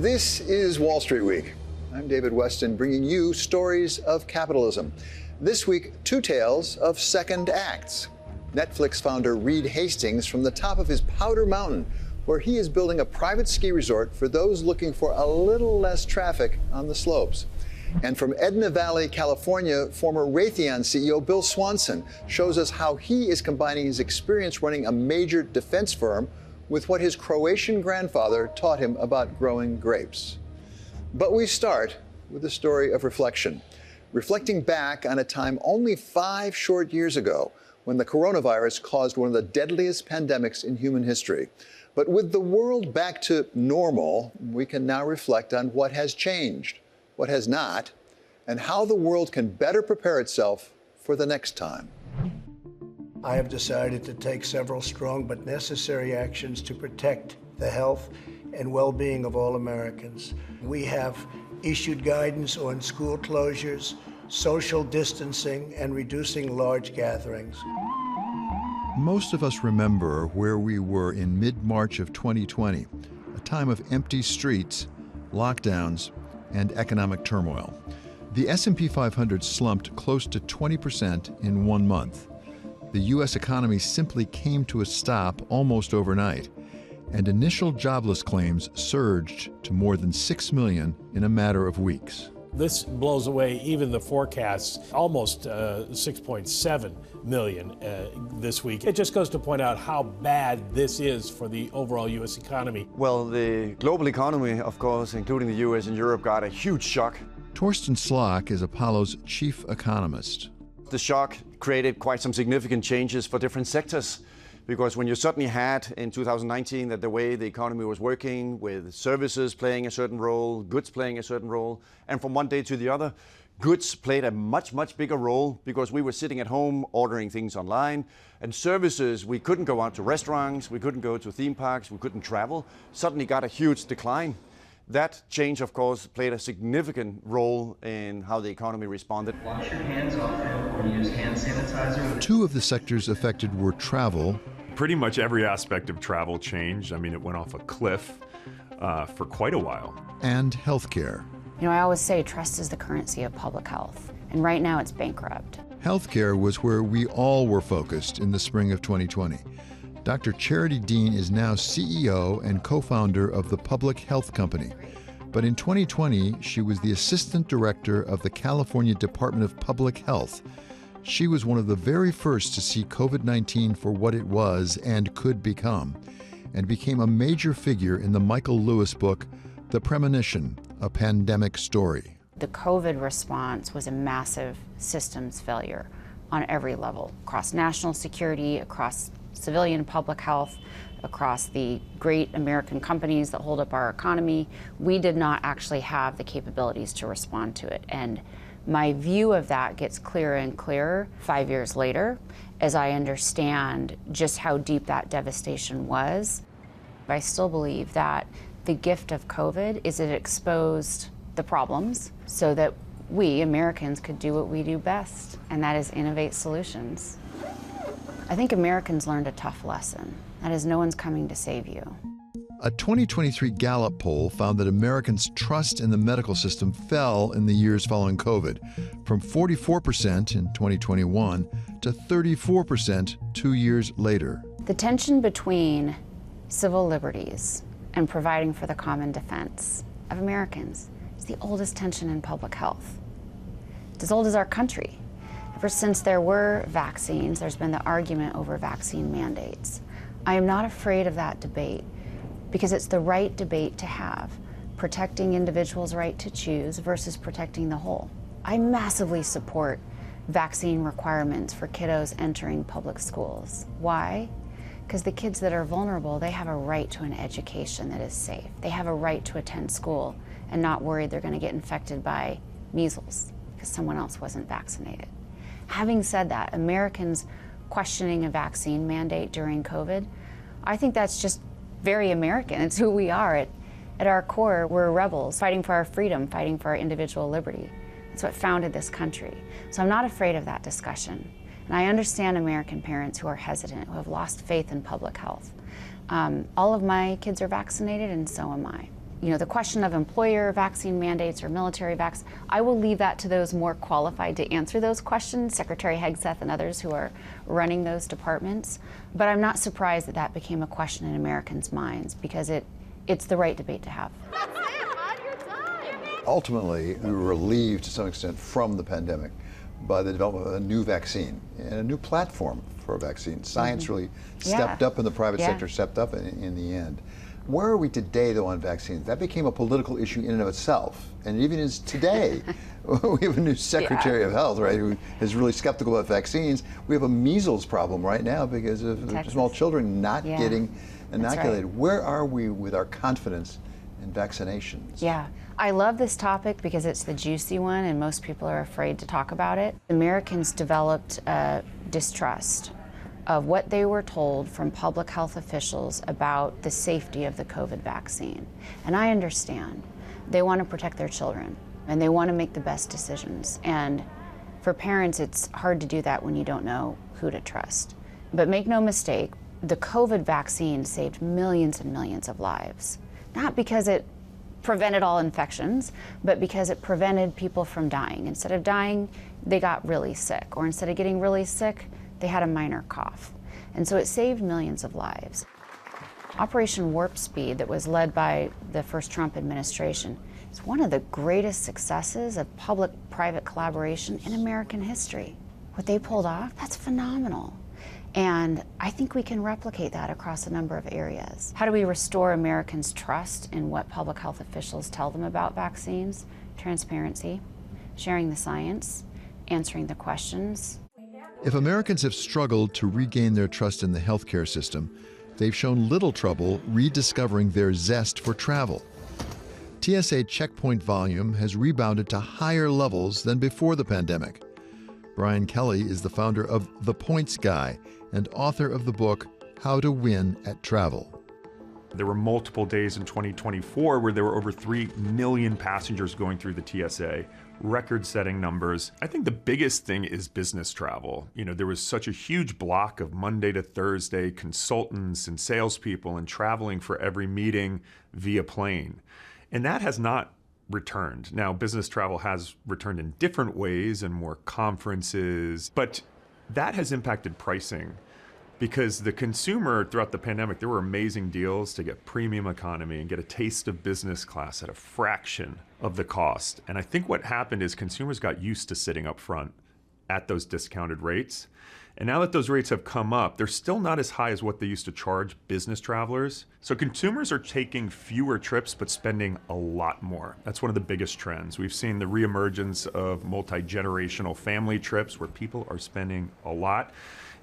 This is Wall Street Week. I'm David Weston, bringing you stories of capitalism. This week, two tales of second acts. Netflix founder Reed Hastings from the top of his Powder Mountain, where he is building a private ski resort for those looking for a little less traffic on the slopes. And from Edna Valley, California, former Raytheon CEO Bill Swanson shows us how he is combining his experience running a major defense firm with what his Croatian grandfather taught him about growing grapes. But we start with a story of reflection, reflecting back on a time only 5 short years ago when the coronavirus caused one of the deadliest pandemics in human history. But with the world back to normal, we can now reflect on what has changed, what has not, and how the world can better prepare itself for the next time. I have decided to take several strong but necessary actions to protect the health and well-being of all Americans. We have issued guidance on school closures, social distancing, and reducing large gatherings. Most of us remember where we were in mid-March of 2020, a time of empty streets, lockdowns, and economic turmoil. The S&P 500 slumped close to 20% in 1 month. The U.S. economy simply came to a stop almost overnight, and initial jobless claims surged to more than 6 million in a matter of weeks. This blows away even the forecasts, almost 6.7 million this week. It just goes to point out how bad this is for the overall U.S. economy. Well, the global economy, of course, including the U.S. and Europe, got a huge shock. Torsten Slok is Apollo's chief economist. The shock created quite some significant changes for different sectors, because when you suddenly had in 2019 that the way the economy was working, with services playing a certain role, goods playing a certain role, and from one day to the other, goods played a much, much bigger role because we were sitting at home ordering things online, and services, we couldn't go out to restaurants, we couldn't go to theme parks, we couldn't travel, suddenly got a huge decline. That change, of course, played a significant role in how the economy responded. Wash your hands often or use hand sanitizer. Two of the sectors affected were travel. Pretty much every aspect of travel changed. I mean, it went off a cliff for quite a while. And healthcare. You know, I always say trust is the currency of public health, and right now it's bankrupt. Healthcare was where we all were focused in the spring of 2020. Dr. Charity Dean is now CEO and co-founder of the Public Health Company. But in 2020, she was the assistant director of the California Department of Public Health. She was one of the very first to see COVID-19 for what it was and could become, and became a major figure in the Michael Lewis book, The Premonition, A Pandemic Story. The COVID response was a massive systems failure on every level, across national security, across civilian public health, across the great American companies that hold up our economy. We did not actually have the capabilities to respond to it. And my view of that gets clearer and clearer 5 years later as I understand just how deep that devastation was. I still believe that the gift of COVID is it exposed the problems so that we Americans could do what we do best, and that is innovate solutions. I think Americans learned a tough lesson. That is, no one's coming to save you. A 2023 Gallup poll found that Americans' trust in the medical system fell in the years following COVID, from 44% in 2021 to 34% 2 years later. The tension between civil liberties and providing for the common defense of Americans is the oldest tension in public health. It's as old as our country. Ever since there were vaccines, there's been the argument over vaccine mandates. I am not afraid of that debate because it's the right debate to have, protecting individuals' right to choose versus protecting the whole. I massively support vaccine requirements for kiddos entering public schools. Why? Because the kids that are vulnerable, they have a right to an education that is safe. They have a right to attend school and not worried they're going to get infected by measles because someone else wasn't vaccinated. Having said that, Americans questioning a vaccine mandate during COVID, I think that's just very American. It's who we are. At our core, we're rebels, fighting for our freedom, fighting for our individual liberty. It's what founded this country. So I'm not afraid of that discussion. And I understand American parents who are hesitant, who have lost faith in public health. All of my kids are vaccinated, and so am I. the question of employer vaccine mandates or military vaccine, I will leave that to those more qualified to answer those questions, Secretary Hegseth and others who are running those departments. But I'm not surprised that that became a question in Americans' minds, because it's the right debate to have. Ultimately, we were relieved to some extent from the pandemic by the development of a new vaccine and a new platform for a vaccine. Science really stepped up, and the private sector stepped up in the end. Where are we today, though, on vaccines? That became a political issue in and of itself, and it even is today. We have a new Secretary of Health, right, who is really skeptical about vaccines. We have a measles problem right now because of small children not getting inoculated. Right. Where are we with our confidence in vaccinations? Yeah, I love this topic because it's the juicy one and most people are afraid to talk about it. Americans developed a distrust of what they were told from public health officials about the safety of the COVID vaccine. And I understand. They want to protect their children and they want to make the best decisions. And for parents, it's hard to do that when you don't know who to trust. But make no mistake, the COVID vaccine saved millions and millions of lives. Not because it prevented all infections, but because it prevented people from dying. Instead of dying, they got really sick. Or instead of getting really sick, they had a minor cough. And so it saved millions of lives. Operation Warp Speed, that was led by the first Trump administration, is one of the greatest successes of public-private collaboration in American history. What they pulled off, that's phenomenal. And I think we can replicate that across a number of areas. How do we restore Americans' trust in what public health officials tell them about vaccines? Transparency, sharing the science, answering the questions. If Americans have struggled to regain their trust in the healthcare system, they've shown little trouble rediscovering their zest for travel. TSA checkpoint volume has rebounded to higher levels than before the pandemic. Brian Kelly is the founder of The Points Guy and author of the book, How to Win at Travel. There were multiple days in 2024 where there were over 3 million passengers going through the TSA, record-setting numbers. I think the biggest thing is business travel. There was such a huge block of Monday to Thursday consultants and salespeople and traveling for every meeting via plane. And that has not returned. Now, business travel has returned in different ways and more conferences, but that has impacted pricing. Because the consumer, throughout the pandemic, there were amazing deals to get premium economy and get a taste of business class at a fraction of the cost. And I think what happened is consumers got used to sitting up front at those discounted rates. And now that those rates have come up, they're still not as high as what they used to charge business travelers. So consumers are taking fewer trips, but spending a lot more. That's one of the biggest trends. We've seen the reemergence of multi-generational family trips where people are spending a lot.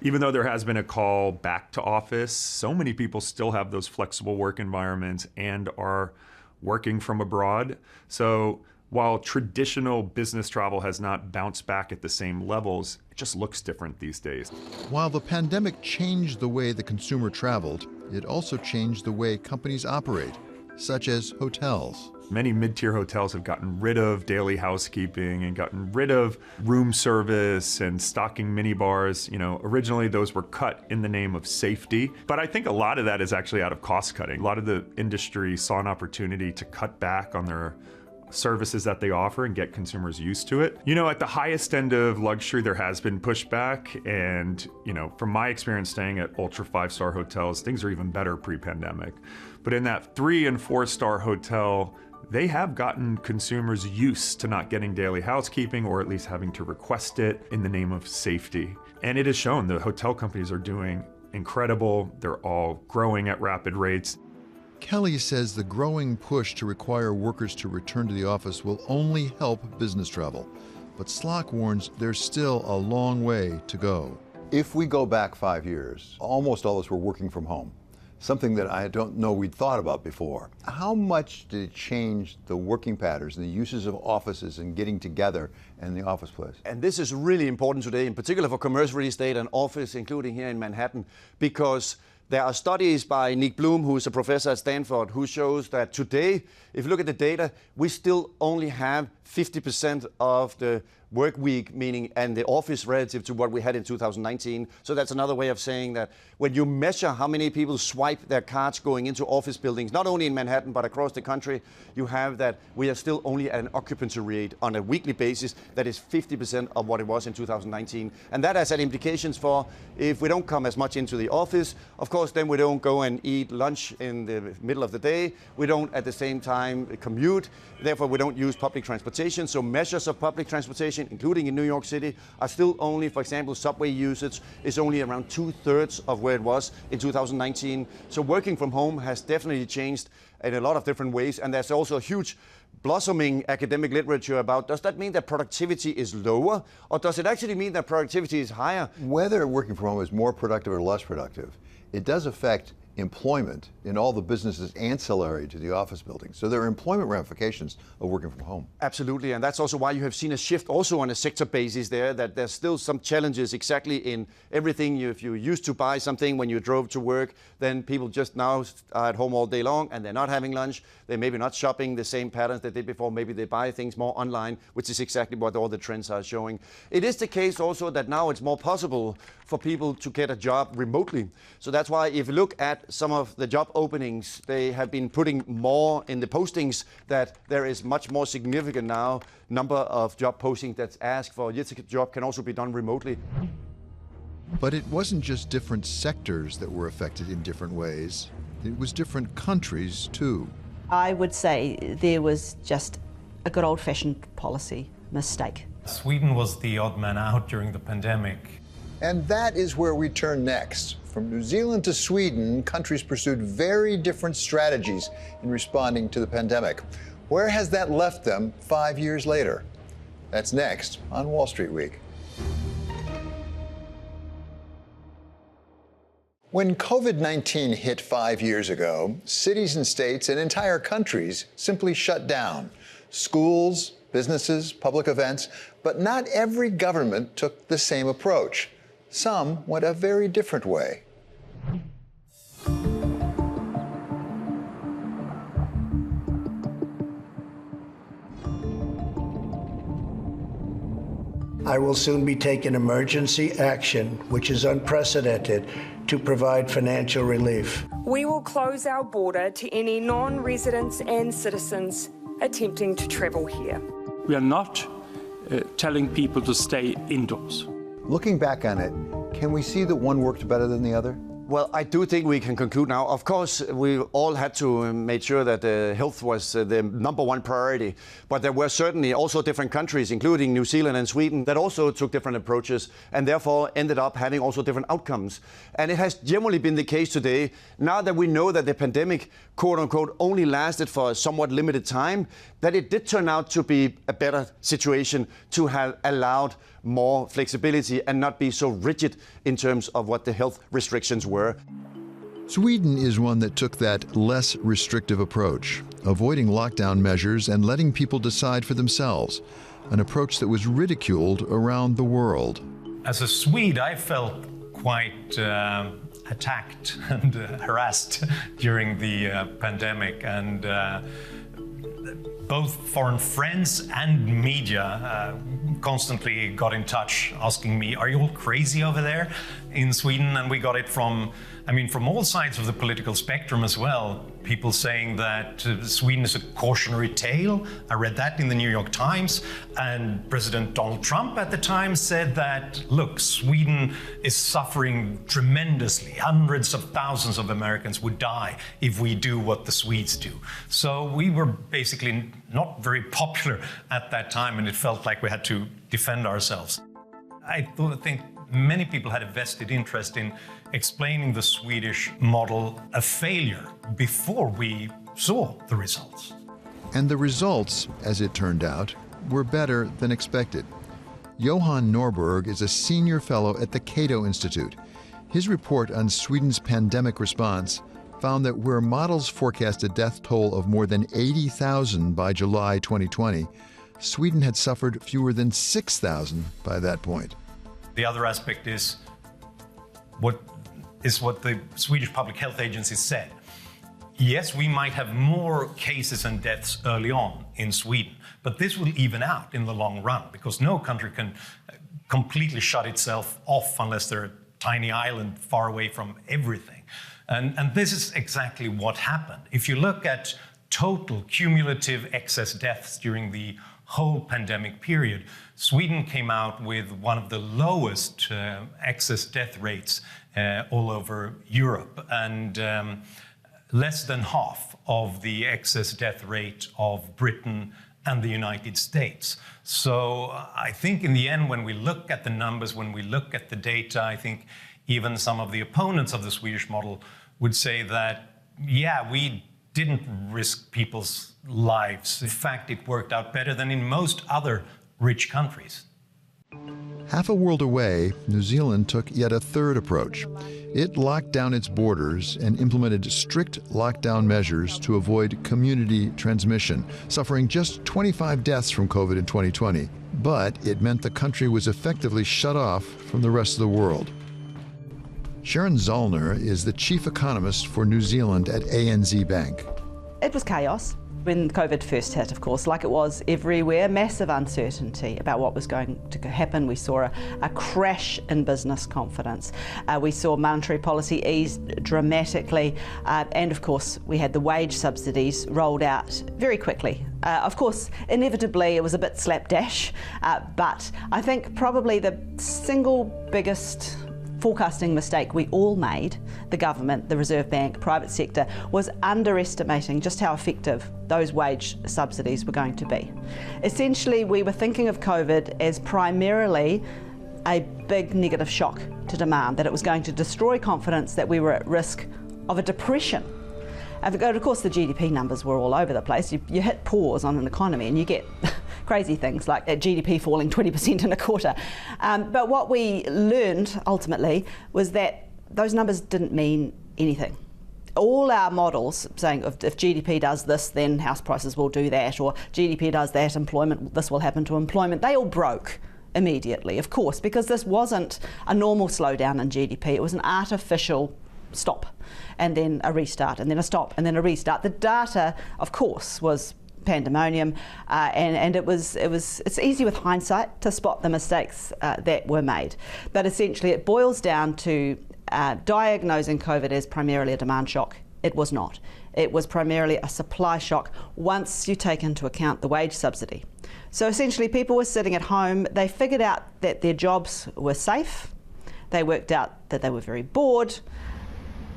Even though there has been a call back to office, so many people still have those flexible work environments and are working from abroad. So while traditional business travel has not bounced back at the same levels, it just looks different these days. While the pandemic changed the way the consumer traveled, it also changed the way companies operate, such as hotels. Many mid-tier hotels have gotten rid of daily housekeeping and gotten rid of room service and stocking minibars. Originally those were cut in the name of safety, but I think a lot of that is actually out of cost cutting. A lot of the industry saw an opportunity to cut back on their services that they offer and get consumers used to it. At the highest end of luxury, there has been pushback. And, from my experience staying at ultra 5-star hotels, things are even better pre-pandemic. But in that 3- and 4-star hotel, they have gotten consumers used to not getting daily housekeeping or at least having to request it in the name of safety. And it has shown the hotel companies are doing incredible. They're all growing at rapid rates. Kelly says the growing push to require workers to return to the office will only help business travel. But Slock warns there's still a long way to go. If we go back 5 years, almost all of us were working from home, something that I don't know we'd thought about before. How much did it change the working patterns and the uses of offices and getting together in the office place? And this is really important today, in particular for commercial real estate and office, including here in Manhattan, because there are studies by Nick Bloom, who is a professor at Stanford, who shows that today, if you look at the data, we still only have 50% of the work week, meaning and the office relative to what we had in 2019. So that's another way of saying that when you measure how many people swipe their cards going into office buildings, not only in Manhattan but across the country, you have that we are still only at an occupancy rate on a weekly basis that is 50% of what it was in 2019. And that has had implications for if we don't come as much into the office, of course, then we don't go and eat lunch in the middle of the day. We don't at the same time commute. Therefore, we don't use public transportation. So measures of public transportation, including in New York City, are still only, for example, subway usage is only around 2/3 of where it was in 2019. So working from home has definitely changed in a lot of different ways. And there's also a huge blossoming academic literature about, does that mean that productivity is lower, or does it actually mean that productivity is higher? Whether working from home is more productive or less productive, it does affect employment in all the businesses ancillary to the office building. So there are employment ramifications of working from home. Absolutely, and that's also why you have seen a shift also on a sector basis there, that there's still some challenges exactly in everything. If you used to buy something when you drove to work, then people just now are at home all day long and they're not having lunch. They're maybe not shopping the same patterns they did before. Maybe they buy things more online, which is exactly what all the trends are showing. It is the case also that now it's more possible for people to get a job remotely. So that's why if you look at some of the job openings, they have been putting more in the postings that there is much more significant now number of job postings that's asked for. Yes, a job can also be done remotely. But it wasn't just different sectors that were affected in different ways. It was different countries, too. I would say there was just a good old-fashioned policy mistake. Sweden was the odd man out during the pandemic. And that is where we turn next. From New Zealand to Sweden, countries pursued very different strategies in responding to the pandemic. Where has that left them 5 years later? That's next on Wall Street Week. When COVID-19 hit 5 years ago, cities and states and entire countries simply shut down. Schools, businesses, public events, but not every government took the same approach. Some went a very different way. I will soon be taking emergency action, which is unprecedented, to provide financial relief. We will close our border to any non-residents and citizens attempting to travel here. We are not telling people to stay indoors. Looking back on it, can we see that one worked better than the other? Well, I do think we can conclude now. Of course, we all had to make sure that health was the number one priority. But there were certainly also different countries, including New Zealand and Sweden, that also took different approaches and therefore ended up having also different outcomes. And it has generally been the case today, now that we know that the pandemic, quote unquote, only lasted for a somewhat limited time, that it did turn out to be a better situation to have allowed more flexibility and not be so rigid in terms of what the health restrictions were. Sweden is one that took that less restrictive approach, avoiding lockdown measures and letting people decide for themselves, an approach that was ridiculed around the world. As a Swede, I felt quite attacked and harassed during the pandemic, and both foreign friends and media constantly got in touch asking me, are you all crazy over there in Sweden? And we got it from all sides of the political spectrum as well. People saying that Sweden is a cautionary tale. I read that in the New York Times. And President Donald Trump at the time said that, look, Sweden is suffering tremendously. Hundreds of thousands of Americans would die if we do what the Swedes do. So we were basically not very popular at that time, and it felt like we had to defend ourselves. I think many people had a vested interest in explaining the Swedish model a failure before we saw the results. And the results, as it turned out, were better than expected. Johan Norberg is a senior fellow at the Cato Institute. His report on Sweden's pandemic response found that where models forecast a death toll of more than 80,000 by July 2020, Sweden had suffered fewer than 6,000 by that point. The other aspect is what the Swedish Public Health Agency said. yes, we might have more cases and deaths early on in Sweden, but this will even out in the long run because no country can completely shut itself off unless they're a tiny island far away from everything. And this is exactly what happened. If you look at total cumulative excess deaths during the whole pandemic period, Sweden came out with one of the lowest excess death rates all over Europe, and less than half of the excess death rate of Britain and the United States. So I think in the end, when we look at the numbers, when we look at the data, I think even some of the opponents of the Swedish model would say that, yeah, we didn't risk people's lives. In fact, it worked out better than in most other rich countries. Half a world away, New Zealand took yet a third approach. It locked down its borders and implemented strict lockdown measures to avoid community transmission, suffering just 25 deaths from COVID in 2020. But it meant the country was effectively shut off from the rest of the world. Sharon Zollner is the chief economist for New Zealand at ANZ Bank. It was chaos when COVID first hit, of course, like it was everywhere. Massive uncertainty about what was going to happen. We saw a crash in business confidence. We saw monetary policy ease dramatically. And of course, we had the wage subsidies rolled out very quickly. Of course, inevitably, it was a bit slapdash. But I think probably the single biggest forecasting mistake we all made, the government, the Reserve Bank, private sector, was underestimating just how effective those wage subsidies were going to be. Essentially, we were thinking of COVID as primarily a big negative shock to demand, that it was going to destroy confidence, that we were at risk of a depression. And of course, the GDP numbers were all over the place. You hit pause on an economy and you get crazy things like GDP falling 20% in a quarter. But what we learned ultimately was that those numbers didn't mean anything. All our models saying if GDP does this, then house prices will do that, or GDP does that, this will happen to employment, they all broke immediately, of course, because this wasn't a normal slowdown in GDP. It was an artificial stop, and then a restart, and then a stop, and then a restart. The data, of course, was pandemonium, and it's easy with hindsight to spot the mistakes that were made. But essentially, it boils down to diagnosing COVID as primarily a demand shock. It was not. It was primarily a supply shock once you take into account the wage subsidy. So essentially, people were sitting at home. They figured out that their jobs were safe. They worked out that they were very bored,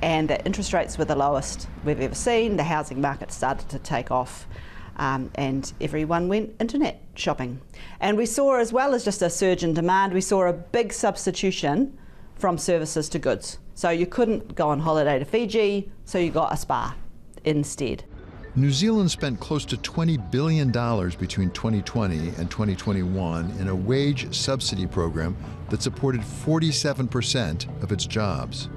and that interest rates were the lowest we've ever seen. The housing market started to take off, and everyone went internet shopping. And we saw, as well as just a surge in demand, we saw a big substitution from services to goods. So you couldn't go on holiday to Fiji, so you got a spa instead. New Zealand spent close to $20 billion between 2020 and 2021 in a wage subsidy program that supported 47% of its jobs.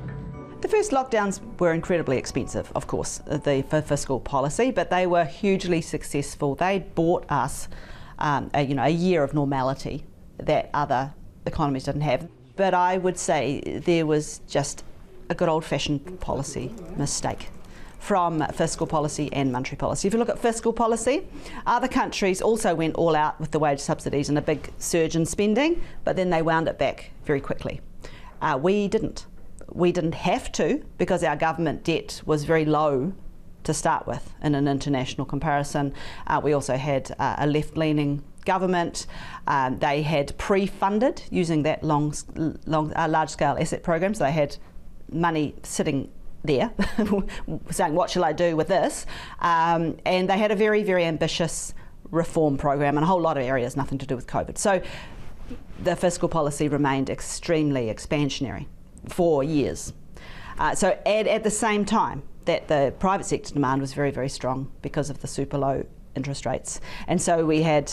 The first lockdowns were incredibly expensive, of course, for fiscal policy, but they were hugely successful. They bought us a year of normality that other economies didn't have. But I would say there was just a good old-fashioned policy mistake from fiscal policy and monetary policy. If you look at fiscal policy, other countries also went all out with the wage subsidies and a big surge in spending, but then they wound it back very quickly. We didn't. We didn't have to, because our government debt was very low to start with in an international comparison. We also had a left-leaning government. They had pre-funded using that large-scale asset program, so they had money sitting there saying, what shall I do with this? And they had a very, very ambitious reform program in a whole lot of areas, nothing to do with COVID. So the fiscal policy remained extremely expansionary for years. So at the same time that the private sector demand was very, very strong because of the super low interest rates. And so we had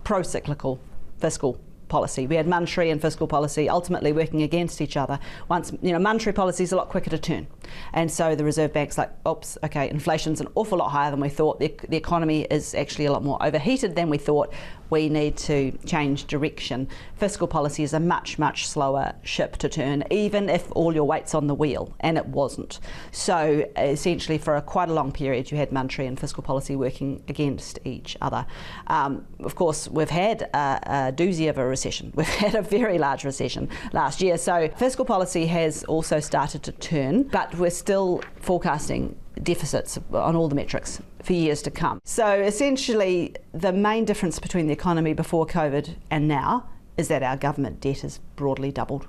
pro-cyclical fiscal policy. We had monetary and fiscal policy ultimately working against each other. Once, monetary policy is a lot quicker to turn. And so the Reserve Bank's like, oops, okay, inflation's an awful lot higher than we thought. The economy is actually a lot more overheated than we thought. We need to change direction. Fiscal policy is a much, much slower ship to turn, even if all your weight's on the wheel, and it wasn't. So essentially for quite a long period, you had monetary and fiscal policy working against each other. Of course, we've had a doozy of a recession. We've had a very large recession last year. So fiscal policy has also started to turn, but we're still forecasting deficits on all the metrics for years to come. So essentially, the main difference between the economy before COVID and now is that our government debt has broadly doubled.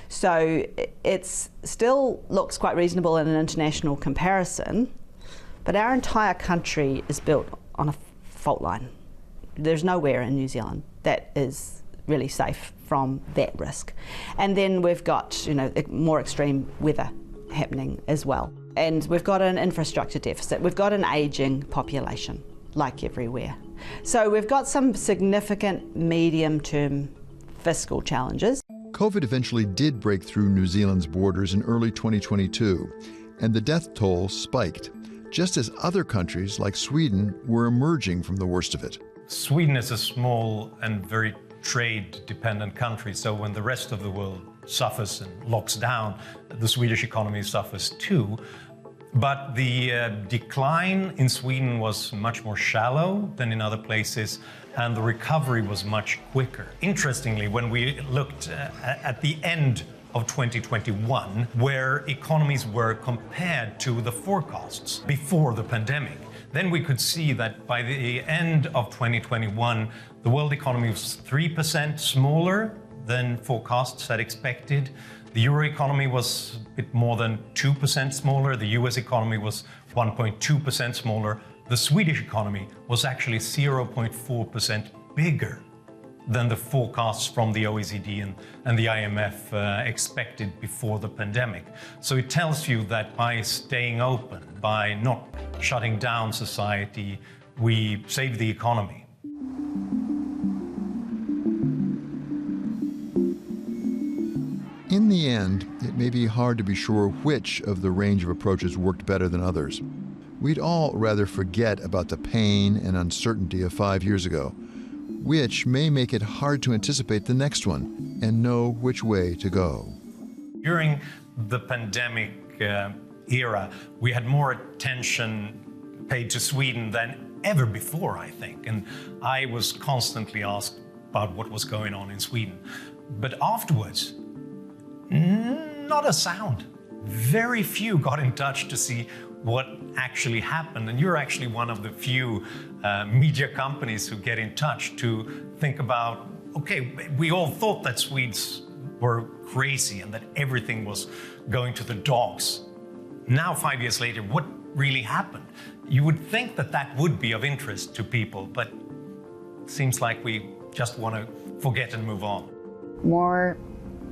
So it still looks quite reasonable in an international comparison, but our entire country is built on a fault line. There's nowhere in New Zealand that is really safe from that risk. And then we've got, more extreme weather happening as well. And we've got an infrastructure deficit. We've got an ageing population, like everywhere. So we've got some significant medium-term fiscal challenges. COVID eventually did break through New Zealand's borders in early 2022, and the death toll spiked, just as other countries like Sweden were emerging from the worst of it. Sweden is a small and very trade-dependent country, so when the rest of the world suffers and locks down, the Swedish economy suffers too. But the decline in Sweden was much more shallow than in other places, and the recovery was much quicker. Interestingly, when we looked at the end of 2021, where economies were compared to the forecasts before the pandemic, then we could see that by the end of 2021, the world economy was 3% smaller than forecasts had expected. The euro economy was a bit more than 2% smaller. The US economy was 1.2% smaller. The Swedish economy was actually 0.4% bigger than the forecasts from the OECD and the IMF expected before the pandemic. So it tells you that by staying open, by not shutting down society, we save the economy. In the end, it may be hard to be sure which of the range of approaches worked better than others. We'd all rather forget about the pain and uncertainty of 5 years ago, which may make it hard to anticipate the next one and know which way to go. During the pandemic era, we had more attention paid to Sweden than ever before, I think. And I was constantly asked about what was going on in Sweden. But afterwards, not a sound. Very few got in touch to see what actually happened. And you're actually one of the few media companies who get in touch to think about, okay, we all thought that Swedes were crazy and that everything was going to the dogs. Now, 5 years later, what really happened? You would think that that would be of interest to people, but it seems like we just want to forget and move on. More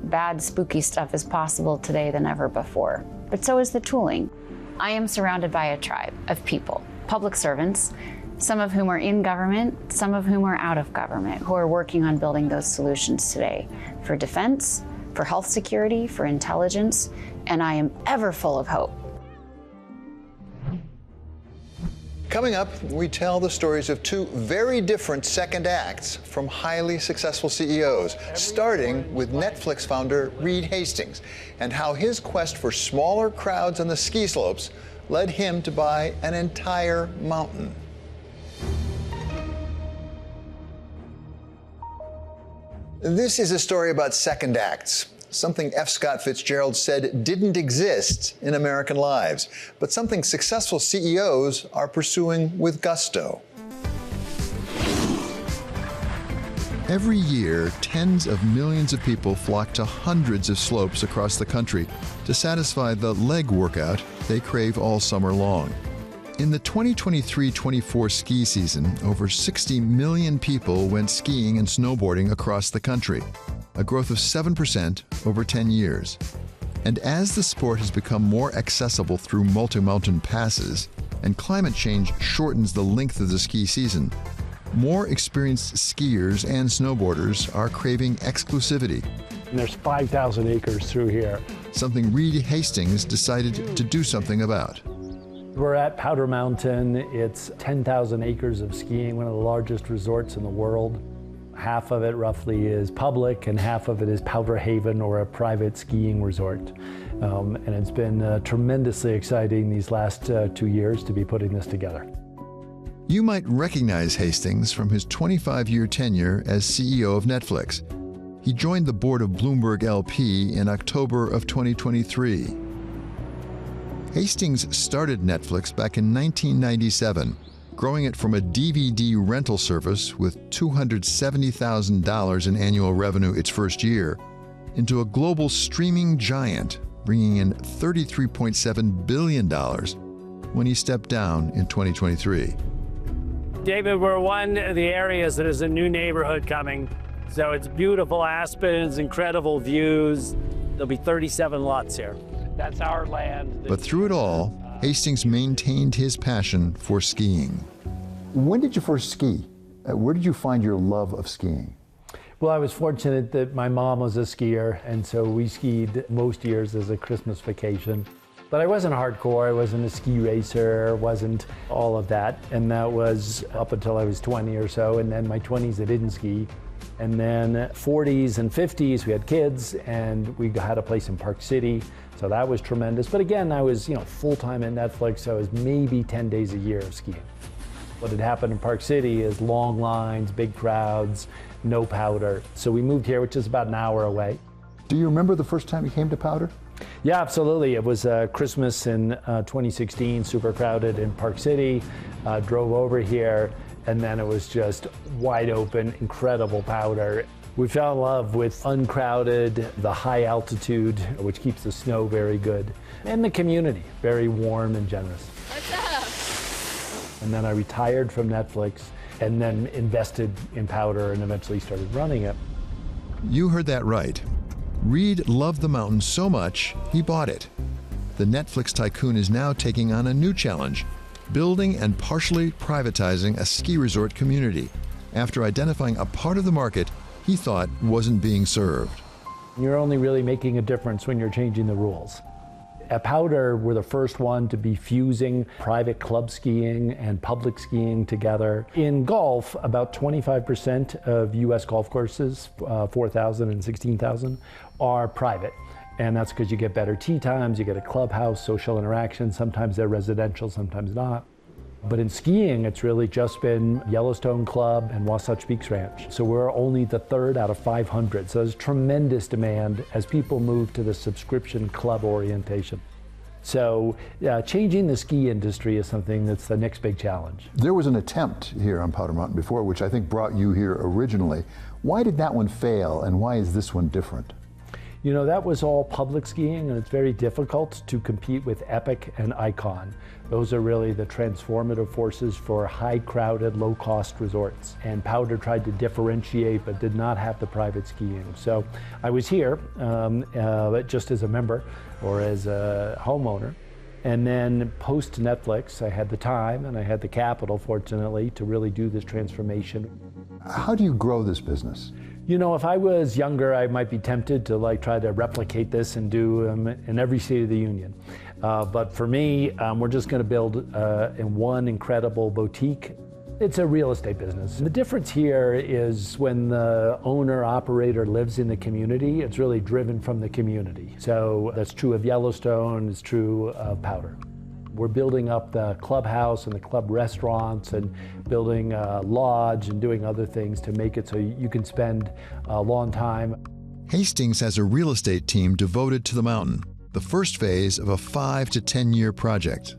bad, spooky stuff is possible today than ever before, but so is the tooling. I am surrounded by a tribe of people, public servants, some of whom are in government, some of whom are out of government, who are working on building those solutions today for defense, for health security, for intelligence, and I am ever full of hope. Coming up, we tell the stories of two very different second acts from highly successful CEOs, starting with Netflix founder Reed Hastings, and how his quest for smaller crowds on the ski slopes led him to buy an entire mountain. This is a story about second acts. Something F. Scott Fitzgerald said didn't exist in American lives, but something successful CEOs are pursuing with gusto. Every year, tens of millions of people flock to hundreds of slopes across the country to satisfy the leg workout they crave all summer long. In the 2023-24 ski season, over 60 million people went skiing and snowboarding across the country, a growth of 7% over 10 years. And as the sport has become more accessible through multi-mountain passes, and climate change shortens the length of the ski season, more experienced skiers and snowboarders are craving exclusivity. And there's 5,000 acres through here. Something Reed Hastings decided to do something about. We're at Powder Mountain. It's 10,000 acres of skiing, one of the largest resorts in the world. Half of it roughly is public and half of it is Powder Haven, or a private skiing resort. And it's been tremendously exciting these last 2 years to be putting this together. You might recognize Hastings from his 25-year tenure as CEO of Netflix. He joined the board of Bloomberg LP in October of 2023. Hastings started Netflix back in 1997, growing it from a DVD rental service with $270,000 in annual revenue its first year into a global streaming giant, bringing in $33.7 billion when he stepped down in 2023. David, we're one of the areas that is a new neighborhood coming. So it's beautiful aspens, incredible views. There'll be 37 lots here. That's our land. But through it all, Hastings maintained his passion for skiing. When did you first ski? Where did you find your love of skiing? Well, I was fortunate that my mom was a skier, and so we skied most years as a Christmas vacation. But I wasn't hardcore, I wasn't a ski racer, wasn't all of that. And that was up until I was 20 or so, and then my 20s I didn't ski. And then 40s and 50s, we had kids, and we had a place in Park City, so that was tremendous. But again, I was full-time at Netflix, so I was maybe 10 days a year of skiing. What had happened in Park City is long lines, big crowds, no powder. So we moved here, which is about an hour away. Do you remember the first time you came to Powder? Yeah, absolutely. It was Christmas in 2016, super crowded in Park City. Drove over here, and then it was just wide open, incredible Powder. We fell in love with uncrowded, the high altitude, which keeps the snow very good, and the community, very warm and generous. What's up? And then I retired from Netflix and then invested in Powder and eventually started running it. You heard that right. Reed loved the mountain so much, he bought it. The Netflix tycoon is now taking on a new challenge, building and partially privatizing a ski resort community after identifying a part of the market he thought wasn't being served. You're only really making a difference when you're changing the rules. At Powder, we're the first one to be fusing private club skiing and public skiing together. In golf, about 25% of US golf courses, 4,000 and 16,000, are private. And that's because you get better tee times, you get a clubhouse, social interaction. Sometimes they're residential, sometimes not. But in skiing, it's really just been Yellowstone Club and Wasatch Peaks Ranch. So we're only the third out of 500. So there's tremendous demand as people move to the subscription club orientation. So changing the ski industry is something that's the next big challenge. There was an attempt here on Powder Mountain before, which I think brought you here originally. Why did that one fail, and why is this one different? You know, that was all public skiing, and it's very difficult to compete with Epic and Icon. Those are really the transformative forces for high-crowded, low-cost resorts. And Powder tried to differentiate, but did not have the private skiing. So I was here just as a member or as a homeowner. And then post-Netflix, I had the time and I had the capital, fortunately, to really do this transformation. How do you grow this business? You know, if I was younger, I might be tempted to try to replicate this and do in every state of the union. But for me, we're just going to build in one incredible boutique. It's a real estate business. The difference here is when the owner-operator lives in the community, it's really driven from the community. So that's true of Yellowstone, it's true of Powder. We're building up the clubhouse and the club restaurants and building a lodge and doing other things to make it so you can spend a long time. Hastings has a real estate team devoted to the mountain, the first phase of a 5 to 10 year project.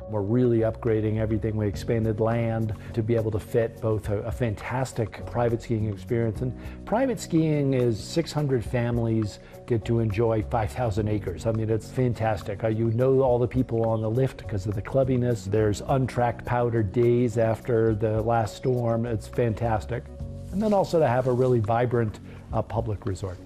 We're really upgrading everything. We expanded land to be able to fit both a fantastic private skiing experience. And private skiing is 600 families get to enjoy 5,000 acres. I mean, it's fantastic. You know all the people on the lift because of the clubbiness. There's untracked powder days after the last storm. It's fantastic. And then also to have a really vibrant public resort.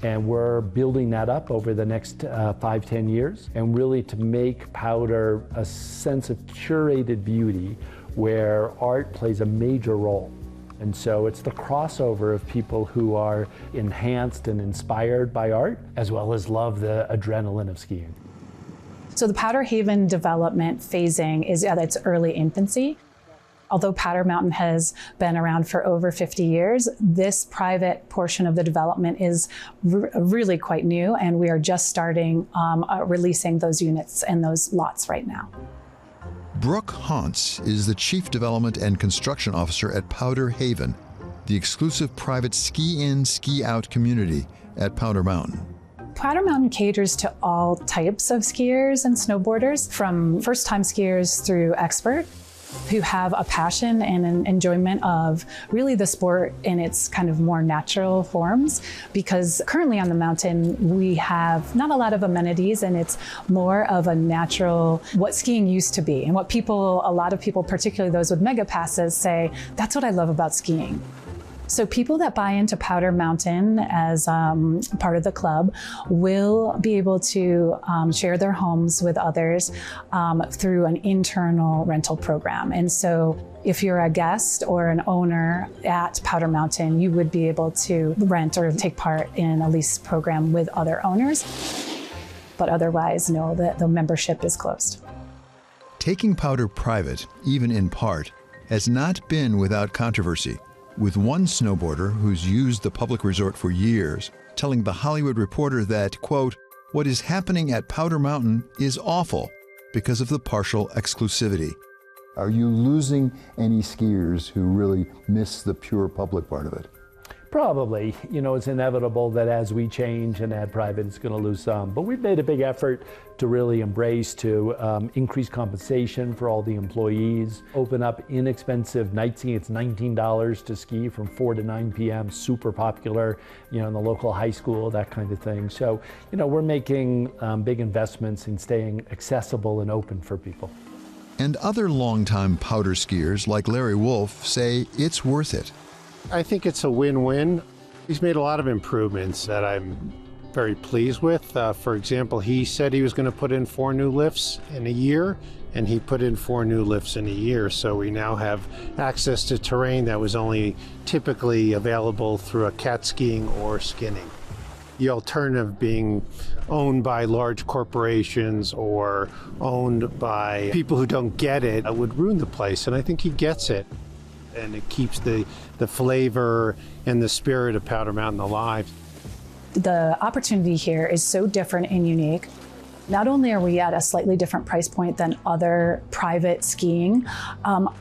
And we're building that up over the next 5-10 years, and really to make Powder a sense of curated beauty where art plays a major role. And so it's the crossover of people who are enhanced and inspired by art, as well as love the adrenaline of skiing. So the Powder Haven development phasing is at its early infancy. Although Powder Mountain has been around for over 50 years, this private portion of the development is really quite new, and we are just starting releasing those units and those lots right now. Brooke Hauntz is the Chief Development and Construction Officer at Powder Haven, the exclusive private ski-in, ski-out community at Powder Mountain. Powder Mountain caters to all types of skiers and snowboarders, from first-time skiers through expert, who have a passion and an enjoyment of really the sport in its kind of more natural forms. Because currently on the mountain, we have not a lot of amenities, and it's more of a natural, what skiing used to be. And what a lot of people, particularly those with mega passes, say, that's what I love about skiing. So people that buy into Powder Mountain as part of the club will be able to share their homes with others through an internal rental program. And so if you're a guest or an owner at Powder Mountain, you would be able to rent or take part in a lease program with other owners. But otherwise, no, the membership is closed. Taking Powder private, even in part, has not been without controversy, with one snowboarder who's used the public resort for years telling The Hollywood Reporter that, quote, "What is happening at Powder Mountain is awful because of the partial exclusivity." Are you losing any skiers who really miss the pure public part of it? Probably. You know, it's inevitable that as we change and add private, it's going to lose some. But we've made a big effort to really embrace, to increase compensation for all the employees, open up inexpensive night skiing. It's $19 to ski from 4 to 9 p.m., super popular, you know, in the local high school, that kind of thing. So, you know, we're making big investments in staying accessible and open for people. And other longtime powder skiers like Larry Wolf say it's worth it. I think it's a win-win. He's made a lot of improvements that I'm very pleased with. For example, he said he was going to put in 4 new lifts in a year, and he put in 4 new lifts in a year. So we now have access to terrain that was only typically available through a cat skiing or skinning. The alternative being owned by large corporations or owned by people who don't get it would ruin the place, and I think he gets it. And it keeps the flavor and the spirit of Powder Mountain alive. The opportunity here is so different and unique. Not only are we at a slightly different price point than other private skiing,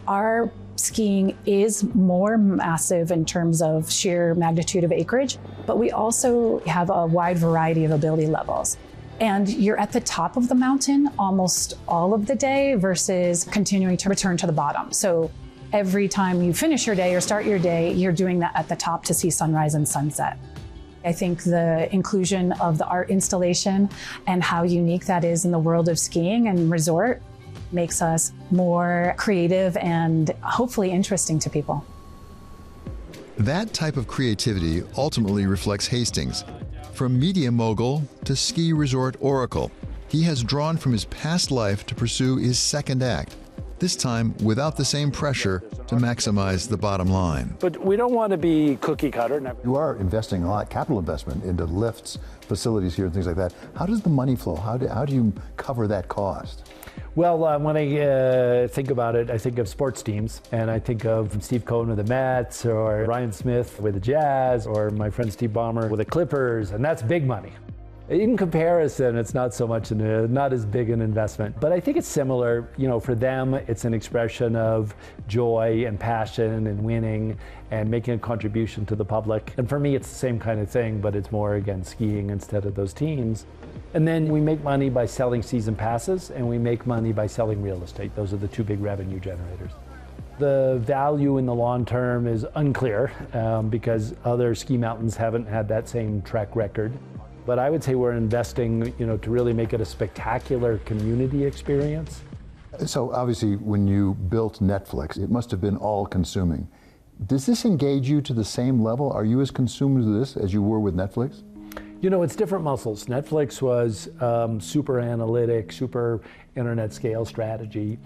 our skiing is more massive in terms of sheer magnitude of acreage, but we also have a wide variety of ability levels. And you're at the top of the mountain almost all of the day versus continuing to return to the bottom. So every time you finish your day or start your day, you're doing that at the top to see sunrise and sunset. I think the inclusion of the art installation and how unique that is in the world of skiing and resort makes us more creative and hopefully interesting to people. That type of creativity ultimately reflects Hastings. From media mogul to ski resort oracle, he has drawn from his past life to pursue his second act, this time without the same pressure to maximize the bottom line. But we don't want to be cookie cutter. You are investing a lot, capital investment into lifts, facilities here and things like that. How does the money flow? How do you cover that cost? Well, when I think about it, I think of sports teams, and I think of Steve Cohen with the Mets, or Ryan Smith with the Jazz, or my friend Steve Ballmer with the Clippers, and that's big money. In comparison, it's not so much, not as big an investment, but I think it's similar. You know, for them, it's an expression of joy and passion and winning and making a contribution to the public. And for me, it's the same kind of thing, but it's more, again, skiing instead of those teams. And then we make money by selling season passes, and we make money by selling real estate. Those are the 2 big revenue generators. The value in the long term is unclear because other ski mountains haven't had that same track record. But I would say we're investing, you know, to really make it a spectacular community experience. So obviously, when you built Netflix, it must have been all-consuming. Does this engage you to the same level? Are you as consumed with this as you were with Netflix? You You know, it's different muscles. Netflix was super analytic, super internet scale strategy.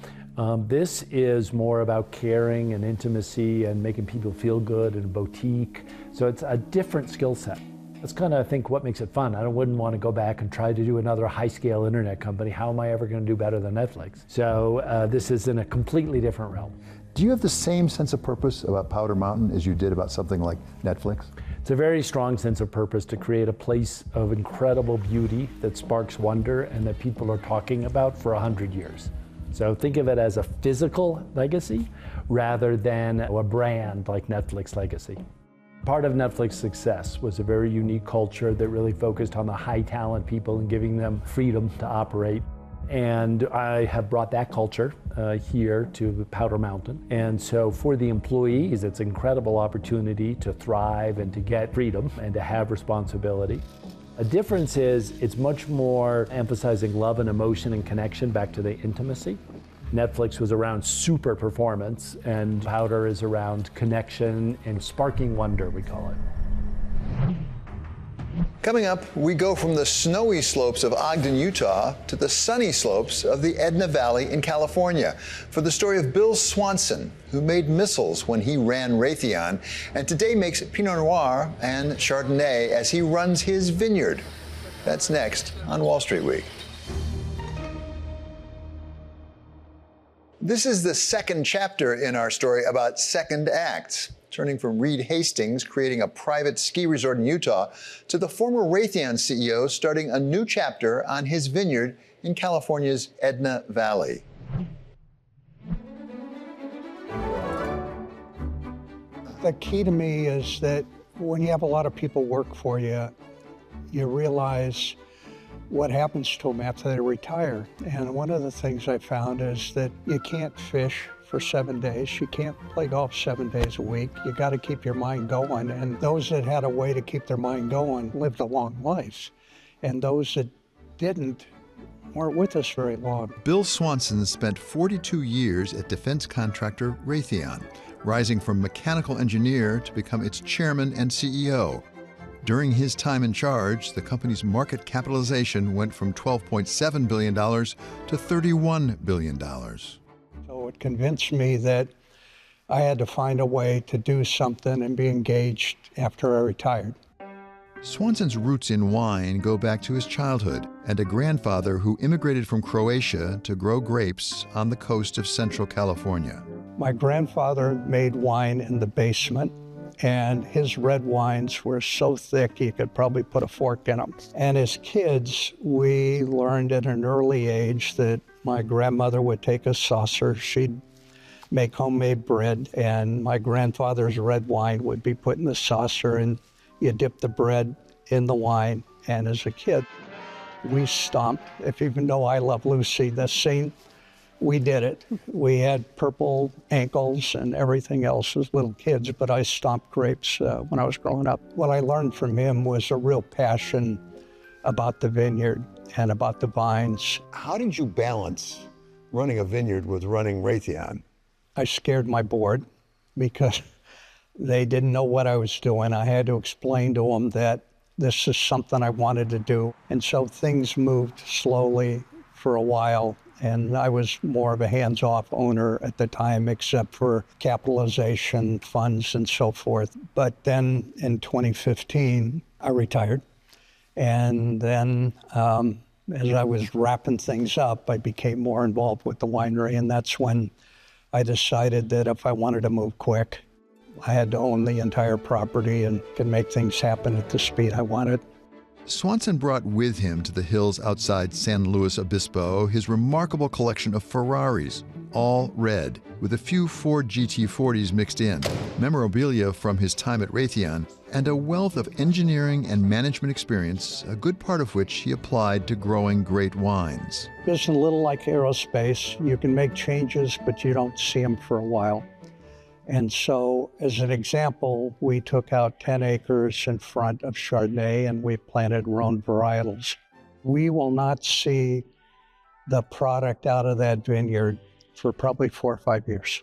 This is more about caring and intimacy and making people feel good in a boutique. So it's a different skill set. That's kind of, I think, what makes it fun. I wouldn't want to go back and try to do another high-scale internet company. How am I ever going to do better than Netflix? So this is in a completely different realm. Do you have the same sense of purpose about Powder Mountain as you did about something like Netflix? It's a very strong sense of purpose to create a place of incredible beauty that sparks wonder and that people are talking about for 100 years. So think of it as a physical legacy rather than a brand like Netflix legacy. Part of Netflix's success was a very unique culture that really focused on the high talent people and giving them freedom to operate. And I have brought that culture here to Powder Mountain. And so for the employees, it's an incredible opportunity to thrive and to get freedom and to have responsibility. A difference is it's much more emphasizing love and emotion and connection back to the intimacy. Netflix was around super performance, and Powder is around connection and sparking wonder, we call it. Coming up, we go from the snowy slopes of Ogden, Utah, to the sunny slopes of the Edna Valley in California for the story of Bill Swanson, who made missiles when he ran Raytheon, and today makes Pinot Noir and Chardonnay as he runs his vineyard. That's next on Wall Street Week. This is the second chapter in our story about second acts, turning from Reed Hastings creating a private ski resort in Utah to the former Raytheon CEO starting a new chapter on his vineyard in California's Edna Valley. The key to me is that when you have a lot of people work for you, you realize what happens to them after they retire. And one of the things I found is that you can't fish for 7 days. You can't play golf 7 days a week. You got to keep your mind going. And those that had a way to keep their mind going lived a long life. And those that didn't weren't with us very long. Bill Swanson spent 42 years at defense contractor Raytheon, rising from mechanical engineer to become its chairman and CEO. During his time in charge, the company's market capitalization went from $12.7 billion to $31 billion. So it convinced me that I had to find a way to do something and be engaged after I retired. Swanson's roots in wine go back to his childhood and a grandfather who immigrated from Croatia to grow grapes on the coast of Central California. My grandfather made wine in the basement, and his red wines were so thick you could probably put a fork in them. And as kids, we learned at an early age that my grandmother would take a saucer, she'd make homemade bread, and my grandfather's red wine would be put in the saucer, and you dip the bread in the wine. And as a kid, we stomped, if you even know I Love Lucy, the scene, we did it. We had purple ankles and everything else as little kids, but I stomped grapes when I was growing up. What I learned from him was a real passion about the vineyard and about the vines. How did you balance running a vineyard with running Raytheon? I scared my board because they didn't know what I was doing. I had to explain to them that this is something I wanted to do. And so things moved slowly for a while. And I was more of a hands-off owner at the time, except for capitalization funds and so forth. But then in 2015, I retired. And then as I was wrapping things up, I became more involved with the winery. And that's when I decided that if I wanted to move quick, I had to own the entire property and could make things happen at the speed I wanted. Swanson brought with him to the hills outside San Luis Obispo his remarkable collection of Ferraris, all red, with a few Ford GT40s mixed in, memorabilia from his time at Raytheon, and a wealth of engineering and management experience, a good part of which he applied to growing great wines. It's a little like aerospace. You can make changes, but you don't see them for a while. And so, as an example, we took out 10 acres in front of Chardonnay and we planted our own varietals. We will not see the product out of that vineyard for probably 4 or 5 years.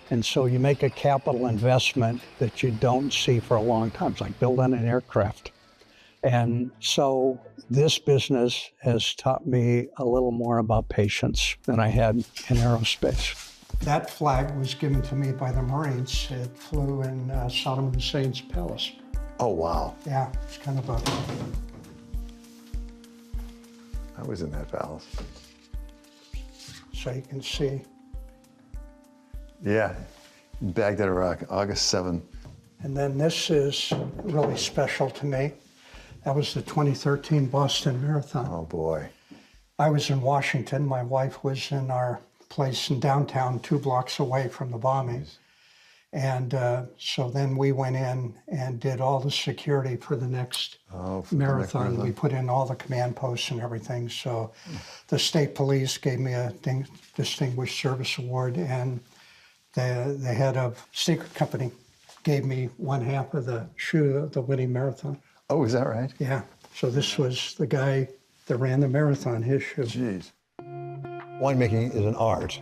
And so you make a capital investment that you don't see for a long time. It's like building an aircraft. And so this business has taught me a little more about patience than I had in aerospace. That flag was given to me by the Marines. It flew in Saddam Hussein's palace. Oh, wow. Yeah, it's kind of a... I was in that palace. So you can see. Yeah, Baghdad, Iraq, August 7. And then this is really special to me. That was the 2013 Boston Marathon. Oh, boy. I was in Washington. My wife was in our place in downtown, 2 blocks away from the bombings. And so then we went in and did all the security for the next marathon. We put in all the command posts and everything. So the state police gave me a Distinguished Service Award, and the head of secret company gave me 1/2 of the shoe of the winning marathon. Oh, is that right? Yeah. So this was the guy that ran the marathon, his shoe. Jeez. Winemaking is an art,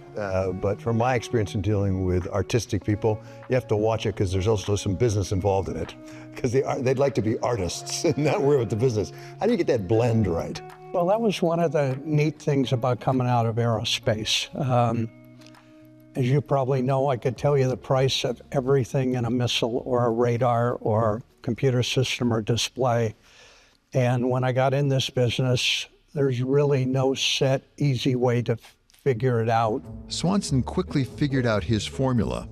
but from my experience in dealing with artistic people, you have to watch it because there's also some business involved in it. Because they'd like to be artists and not worry about the business. How do you get that blend right? Well, that was one of the neat things about coming out of aerospace. As you probably know, I could tell you the price of everything in a missile or a radar or computer system or display. And when I got in this business, there's really no set, easy way to figure it out. Swanson quickly figured out his formula.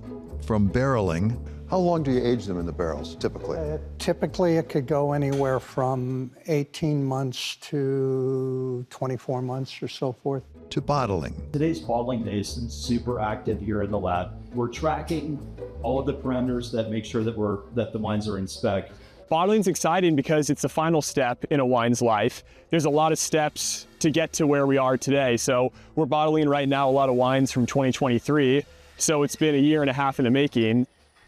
From barreling. How long do you age them in the barrels, typically? Typically, it could go anywhere from 18 months to 24 months or so forth. To bottling. Today's bottling day is super active here in the lab. We're tracking all of the parameters that make sure that the wines are in spec. Bottling's exciting because it's the final step in a wine's life. There's a lot of steps to get to where we are today. So we're bottling right now a lot of wines from 2023. So it's been a year and a half in the making.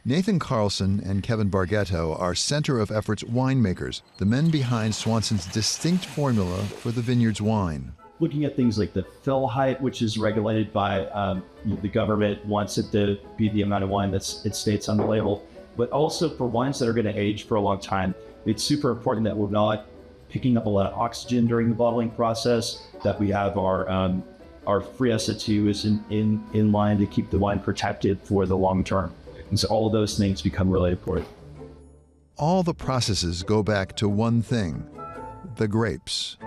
Nathan Carlson and Kevin Bargetto are Center of Efforts winemakers, the men behind Swanson's distinct formula for the vineyard's wine. Looking at things like the fill height, which is regulated by the government, wants it to be the amount of wine that it states on the label. But also for wines that are going to age for a long time, it's super important that we're not picking up a lot of oxygen during the bottling process, that we have our free SO2 is in line to keep the wine protected for the long term. And so all of those things become really important. All the processes go back to one thing, the grapes.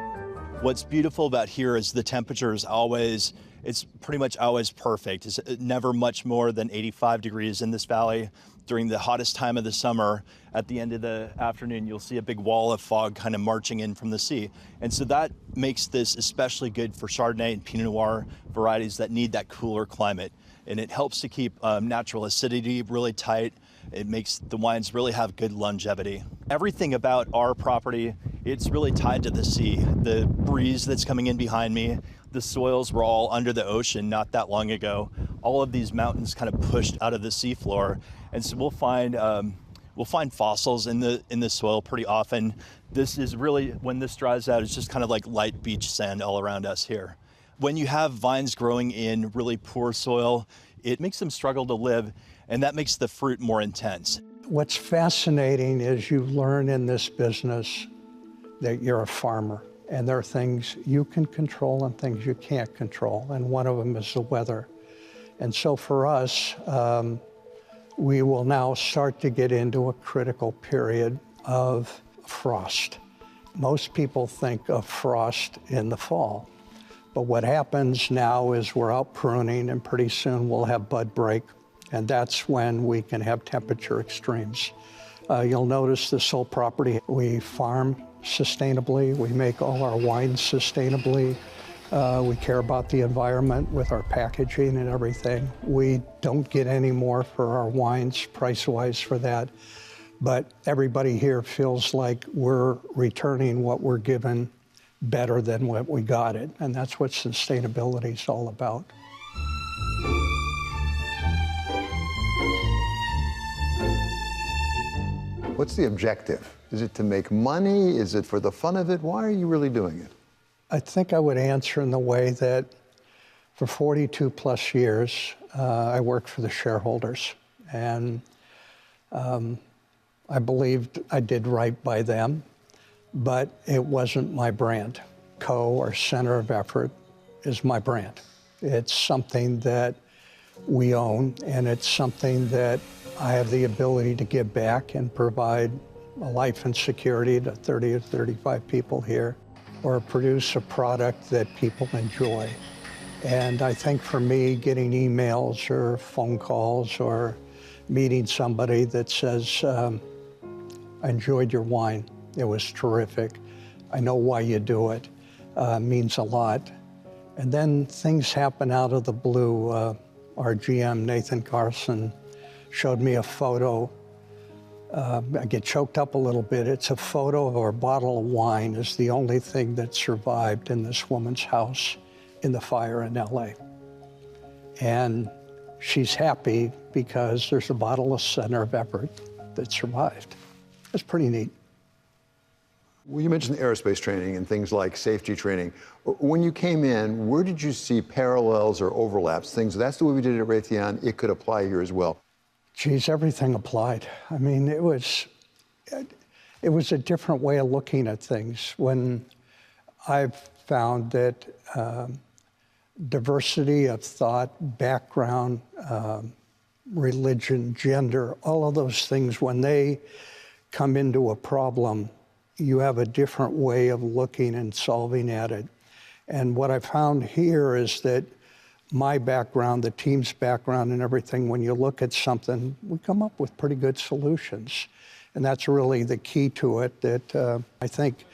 What's beautiful about here is the temperature is always, it's pretty much always perfect. It's never much more than 85 degrees in this valley. During the hottest time of the summer, at the end of the afternoon, you'll see a big wall of fog kind of marching in from the sea. And so that makes this especially good for Chardonnay and Pinot Noir varieties that need that cooler climate. And it helps to keep natural acidity really tight. It makes the wines really have good longevity. Everything about our property, it's really tied to the sea. The breeze that's coming in behind me, the soils were all under the ocean not that long ago. All of these mountains kind of pushed out of the seafloor. And so we'll find fossils in the soil pretty often. This is really, when this dries out, it's just kind of like light beach sand all around us here. When you have vines growing in really poor soil, it makes them struggle to live, and that makes the fruit more intense. What's fascinating is you learn in this business that you're a farmer, and there are things you can control and things you can't control, and one of them is the weather. And so for us, we will now start to get into a critical period of frost. Most people think of frost in the fall. But what happens now is we're out pruning, and pretty soon we'll have bud break, and that's when we can have temperature extremes. You'll notice this whole property, we farm sustainably, we make all our wines sustainably, we care about the environment with our packaging and everything. We don't get any more for our wines, price-wise for that, but everybody here feels like we're returning what we're given better than what we got it, and that's what sustainability is all about. What's the objective? Is it to make money? Is it for the fun of it? Why are you really doing it? I think I would answer in the way that for 42 plus years, I worked for the shareholders, and I believed I did right by them. but it wasn't my brand. Co or center of effort is my brand. It's something that we own, and it's something that I have the ability to give back and provide a life and security to 30 or 35 people here, or produce a product that people enjoy. And I think for me, getting emails or phone calls or meeting somebody that says, I enjoyed your wine, it was terrific, I know why you do it, means a lot. And then things happen out of the blue. Our GM, Nathan Carson, showed me a photo. I get choked up a little bit. It's a photo of our bottle of wine. It's the only thing that survived in this woman's house in the fire in LA. And she's happy because there's a bottle of center of effort that survived. It's pretty neat. Well, you mentioned aerospace training and things like safety training. When you came in, where did you see parallels or overlaps? Things, that's the way we did it at Raytheon, it could apply here as well. Geez, everything applied. I mean, it was a different way of looking at things. When I've found that diversity of thought, background, religion, gender, all of those things, when they come into a problem, you have a different way of looking and solving at it. And what I found here is that my background, the team's background and everything, when you look at something, we come up with pretty good solutions. And that's really the key to it, that I think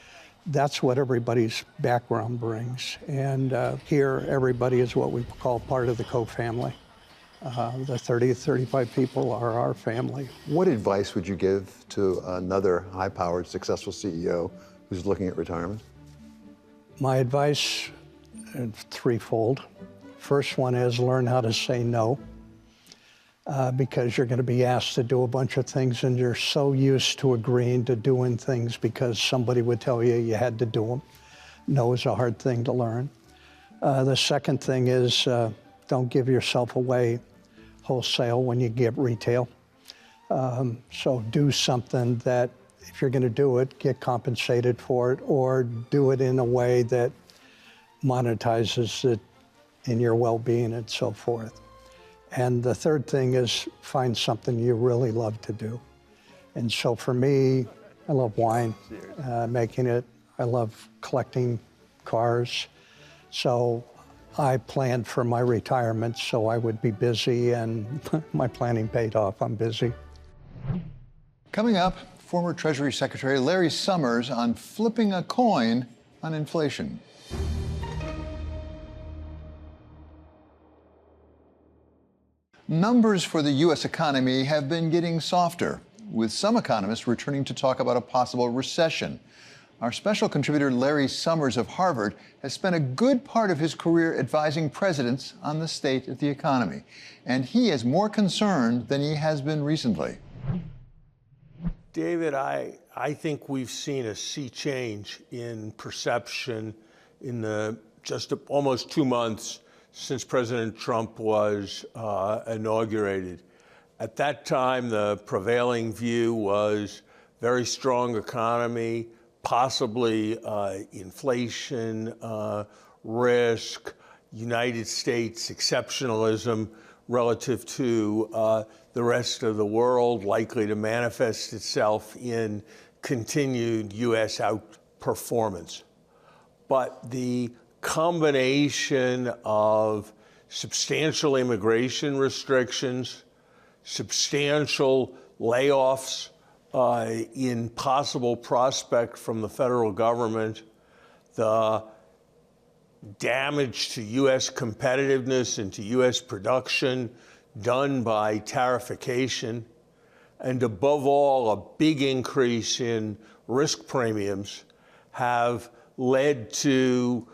that's what everybody's background brings. And here, everybody is what we call part of the co-family. The 30 to 35 people are our family. What advice would you give to another high-powered, successful CEO who's looking at retirement? My advice is threefold. First one is learn how to say no, because you're going to be asked to do a bunch of things and you're so used to agreeing to doing things because somebody would tell you you had to do them. No is a hard thing to learn. The second thing is don't give yourself away wholesale when you get retail. So do something that, if you're going to do it, get compensated for it, or do it in a way that monetizes it in your well-being and so forth. And the third thing is find something you really love to do. And so for me, I love wine, making it. I love collecting cars. So I planned for my retirement so I would be busy, and my planning paid off. I'm busy. Coming up, former Treasury Secretary Larry Summers on flipping a coin on inflation. Numbers for the U.S. economy have been getting softer, with some economists returning to talk about a possible recession. Our special contributor Larry Summers of Harvard has spent a good part of his career advising presidents on the state of the economy, and he is more concerned than he has been recently. David, I think we've seen a sea change in perception in the just almost 2 months since President Trump was inaugurated. At that time, the prevailing view was very strong economy, possibly inflation, risk, United States exceptionalism relative to the rest of the world, likely to manifest itself in continued U.S. outperformance. But the combination of substantial immigration restrictions, substantial layoffs in possible prospect from the federal government, the damage to U.S. competitiveness and to U.S. production done by tarification, and above all, a big increase in risk premiums have led to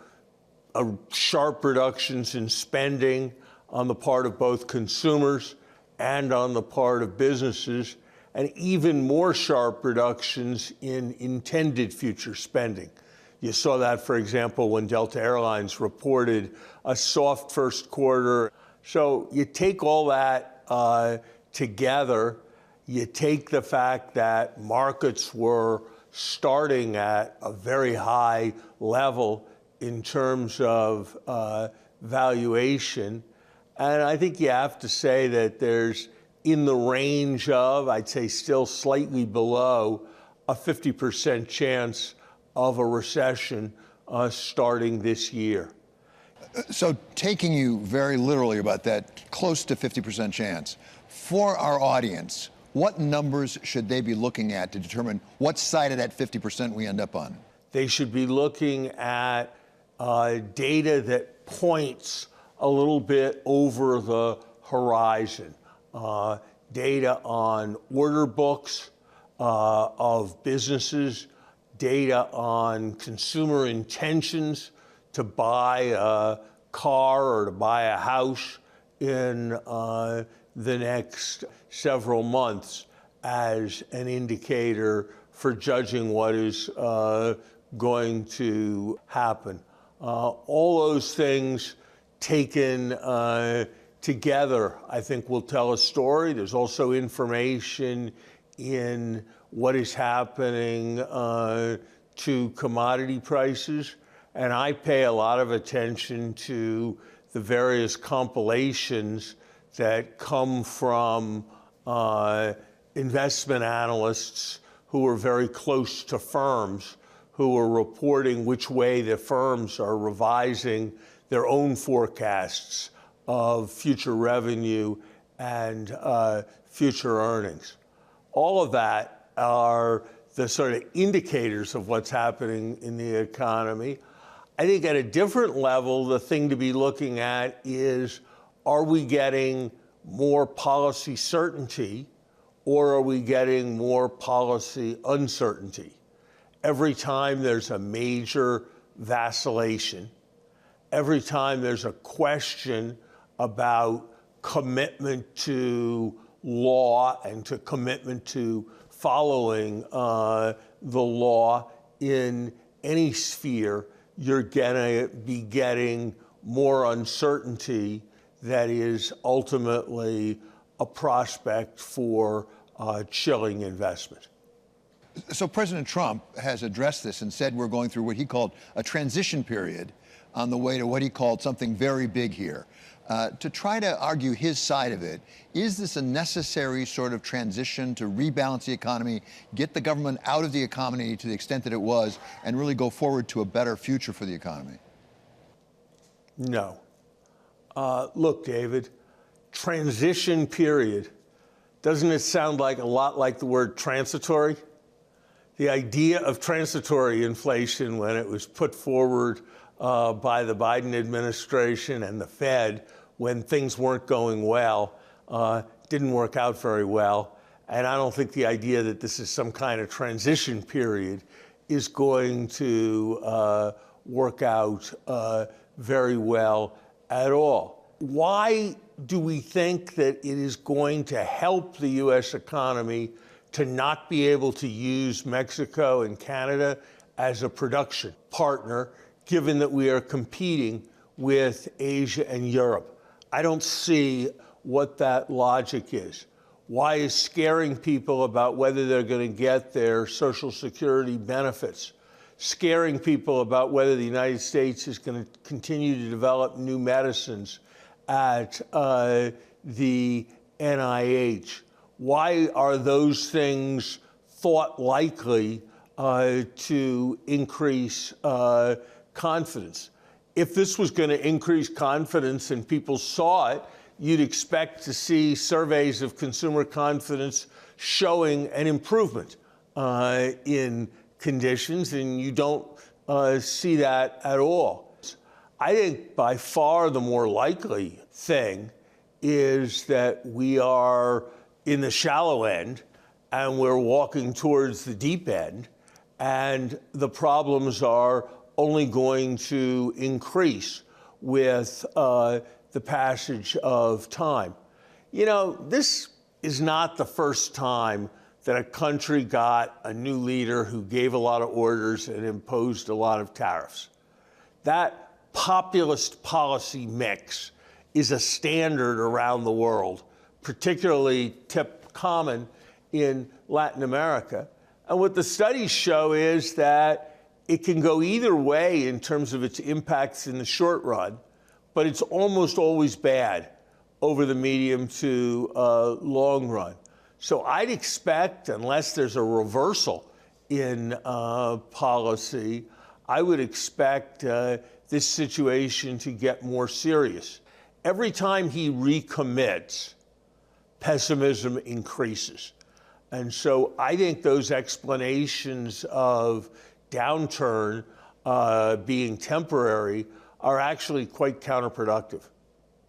sharp reductions in spending on the part of both consumers and on the part of businesses, and even more sharp reductions in intended future spending. You saw that, for example, when Delta Airlines reported a soft first quarter. So you take all that together, you take the fact that markets were starting at a very high level in terms of valuation. And I think you have to say that there's in the range of, I'd say still slightly below, a 50% chance of a recession starting this year. So taking you very literally about that close to 50% chance, for our audience, what numbers should they be looking at to determine what side of that 50% we end up on? They should be looking at data that points a little bit over the horizon. Data on order books of businesses, data on consumer intentions to buy a car or to buy a house in the next several months as an indicator for judging what is going to happen. All those things taken together, I think, will tell a story. There's also information in what is happening to commodity prices. And I pay a lot of attention to the various compilations that come from investment analysts who are very close to firms, who are reporting which way the firms are revising their own forecasts of future revenue and future earnings. All of that are the sort of indicators of what's happening in the economy. I think at a different level, the thing to be looking at is, are we getting more policy certainty or are we getting more policy uncertainty? Every time there's a major vacillation, every time there's a question about commitment to law and to commitment to following the law in any sphere, you're going to be getting more uncertainty that is ultimately a prospect for chilling investment. So President Trump has addressed this and said we're going through what he called a transition period on the way to what he called something very big here. To try to argue his side of it, is this a necessary sort of transition to rebalance the economy, get the government out of the economy to the extent that it was, and really go forward to a better future for the economy? No. Look, David, transition period, doesn't it sound like a lot like the word transitory? The idea of transitory inflation, when it was put forward by the Biden administration and the Fed when things weren't going well, didn't work out very well. And I don't think the idea that this is some kind of transition period is going to work out very well at all. Why do we think that it is going to help the U.S. economy to not be able to use Mexico and Canada as a production partner, given that we are competing with Asia and Europe? I don't see what that logic is. Why is scaring people about whether they're going to get their Social Security benefits, scaring people about whether the United States is going to continue to develop new medicines at the NIH? Why are those things thought likely to increase confidence? If this was going to increase confidence and people saw it, you'd expect to see surveys of consumer confidence showing an improvement in conditions, and you don't see that at all. I think by far the more likely thing is that we are in the shallow end and we're walking towards the deep end, and the problems are only going to increase with the passage of time. You know, this is not the first time that a country got a new leader who gave a lot of orders and imposed a lot of tariffs. That populist policy mix is a standard around the world, particularly common in Latin America. And what the studies show is that it can go either way in terms of its impacts in the short run, but it's almost always bad over the medium to long run. So I'd expect, unless there's a reversal in policy, I would expect this situation to get more serious. Every time he recommits, pessimism increases. And so I think those explanations of downturn being temporary are actually quite counterproductive.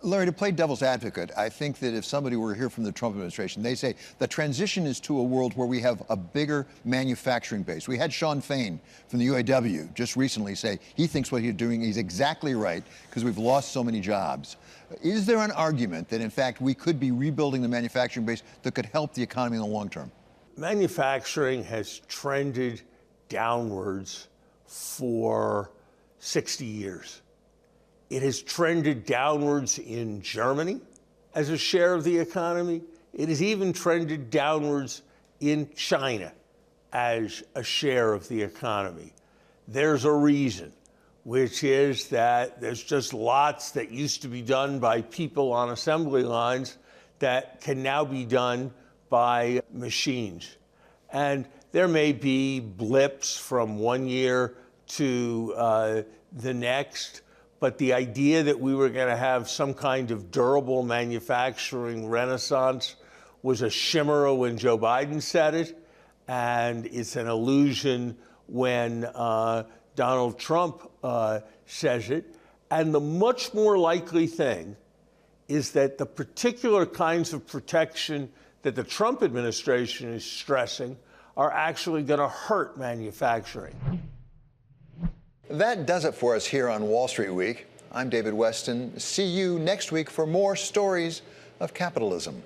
Larry, to play devil's advocate, I think that if somebody were here from the Trump administration, they say the transition is to a world where we have a bigger manufacturing base. We had Sean Fain from the UAW just recently say he thinks what he's doing is exactly right because we've lost so many jobs. Is there an argument that, in fact, we could be rebuilding the manufacturing base that could help the economy in the long term? Manufacturing has trended downwards for 60 years. It has trended downwards in Germany as a share of the economy. It has even trended downwards in China as a share of the economy. There's a reason, which is that there's just lots that used to be done by people on assembly lines that can now be done by machines. And there may be blips from one year to the next, but the idea that we were going to have some kind of durable manufacturing renaissance was a chimera when Joe Biden said it, and it's an illusion when Donald Trump says it. And the much more likely thing is that the particular kinds of protection that the Trump administration is stressing are actually going to hurt manufacturing. That does it for us here on Wall Street Week. I'm David Weston. See you next week for more stories of capitalism.